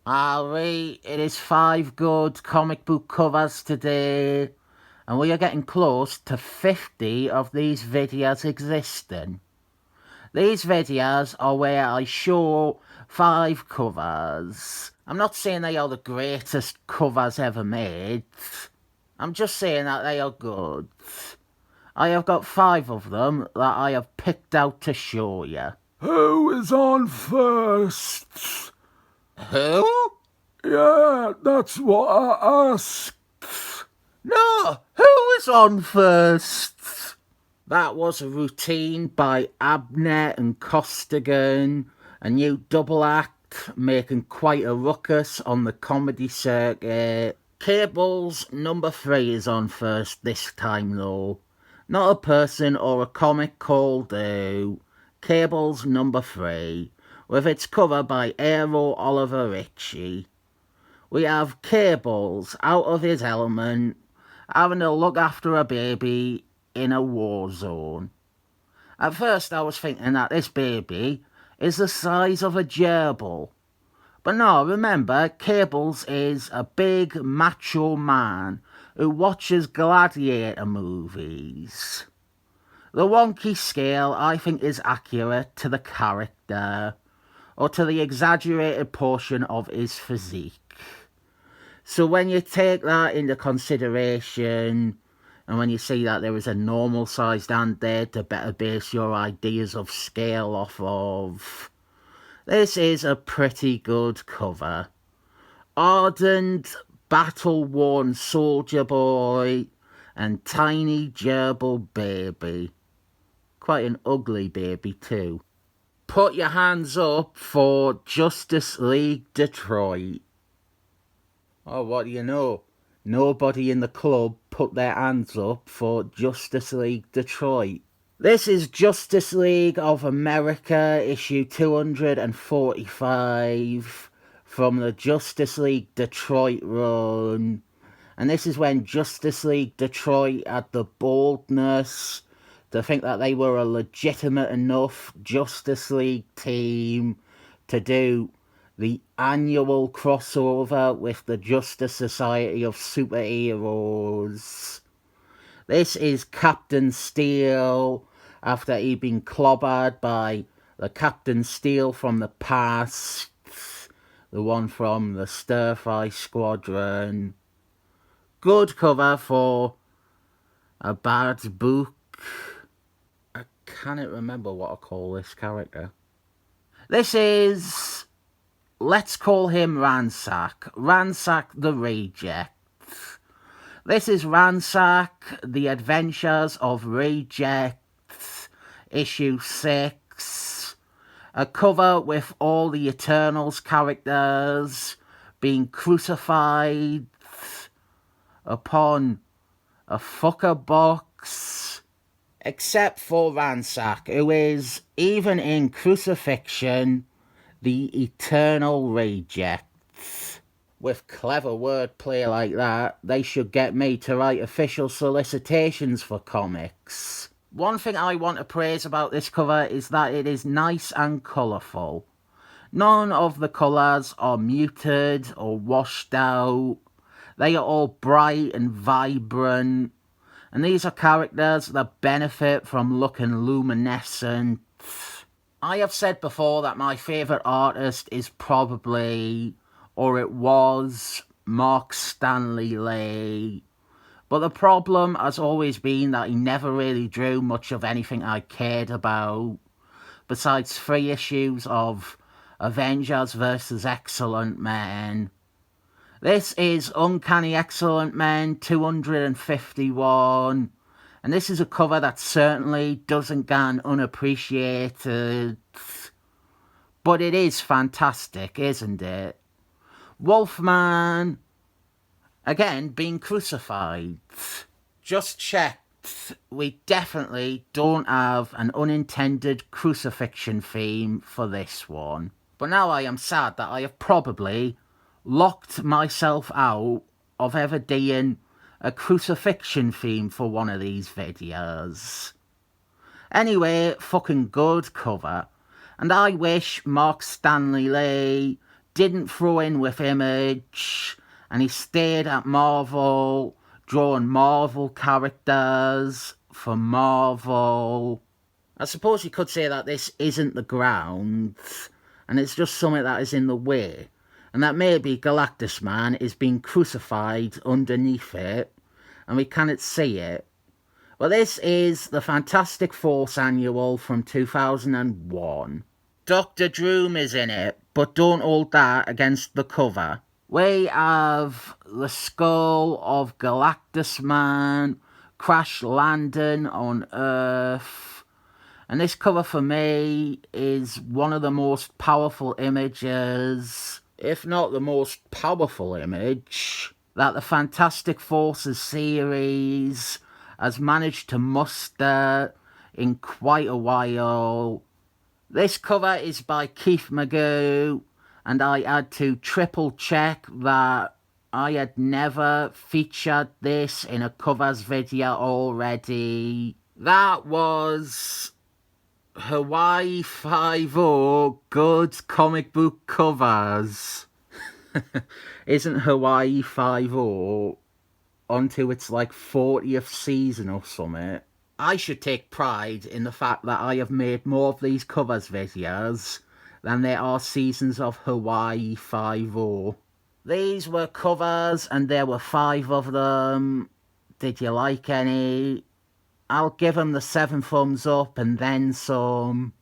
Harry, it is 5 good comic book covers today, and we are getting close to 50 of these videos existing. These videos are where I show 5 covers. I'm not saying they are the greatest covers ever made. I'm just saying that they are good. I have got 5 of them that I have picked out to show you. Who is on first? Who? Yeah, that's what I asked. No, who is on first? That was a routine by Abner and Costigan, a new double act making quite a ruckus on the comedy circuit. Cable's number 3 is on first this time though. Not a person or a comic called Cable's number 3, with its cover by Ariel Olivetti. We have Cables out of his element, having to look after a baby in a war zone. At first I was thinking that this baby is the size of a gerbil. But no, remember, Cables is a big macho man who watches gladiator movies. The wonky scale, I think, is accurate to the character, or to the exaggerated portion of his physique. So when you take that into consideration, and when you see that there is a normal sized hand there to better base your ideas of scale off of, this is a pretty good cover. Ardent, battle-worn soldier boy and tiny gerbil baby. Quite an ugly baby too. Put your hands up for Justice League Detroit. Oh, what do you know? Nobody in the club put their hands up for Justice League Detroit. This is Justice League of America, issue 245, from the Justice League Detroit run. And this is when Justice League Detroit had the boldness to think that they were a legitimate enough Justice League team to do the annual crossover with the Justice Society of Superheroes. This is Captain Steel after he'd been clobbered by the Captain Steel from the past, the one from the Stir-Fry Squadron. Good cover for a bad book. I cannot remember what I call this character. This is, let's call him Ransack the Reject. This is Ransack, The Adventures of Reject, issue 6. A cover with all the Eternals characters being crucified upon a fucker box. Except for Ransack, who is, even in crucifixion, the eternal reject. With clever wordplay like that, they should get me to write official solicitations for comics. One thing I want to praise about this cover is that it is nice and colourful. None of the colours are muted or washed out. They are all bright and vibrant. And these are characters that benefit from looking luminescent. I have said before that my favourite artist is probably, or it was, Marc Stanley Lee. But the problem has always been that he never really drew much of anything I cared about, besides 3 issues of Avengers vs. Excellent Men. This is Uncanny Excellent Men 251, and this is a cover that certainly doesn't go unappreciated, but it is fantastic, isn't it? Wolfman, again, being crucified. Just checked, we definitely don't have an unintended crucifixion theme for this one. But now I am sad that I have probably locked myself out of ever doing a crucifixion theme for one of these videos. Anyway, fucking good cover. And I wish Marc Stanley Lee didn't throw in with Image, and he stayed at Marvel, drawing Marvel characters for Marvel. I suppose you could say that this isn't the ground, and it's just something that is in the way, and that maybe Galactus Man is being crucified underneath it, and we cannot see it. Well, this is the Fantastic Force Annual from 2001. Dr. Droom is in it, but don't hold that against the cover. We have the skull of Galactus Man crash landing on Earth. And this cover for me is one of the most powerful images, if not the most powerful image, that the Fantastic Forces series has managed to muster in quite a while. This cover is by Keith Magoo, and I had to triple check that I had never featured this in a covers video already. That was Hawaii 5-0 Good Comic Book Covers. Isn't Hawaii 5-0 onto its like 40th season or something? I should take pride in the fact that I have made more of these covers videos than there are seasons of Hawaii 5-0. These were covers and there were 5 of them. Did you like any? I'll give them the 7 thumbs up and then some.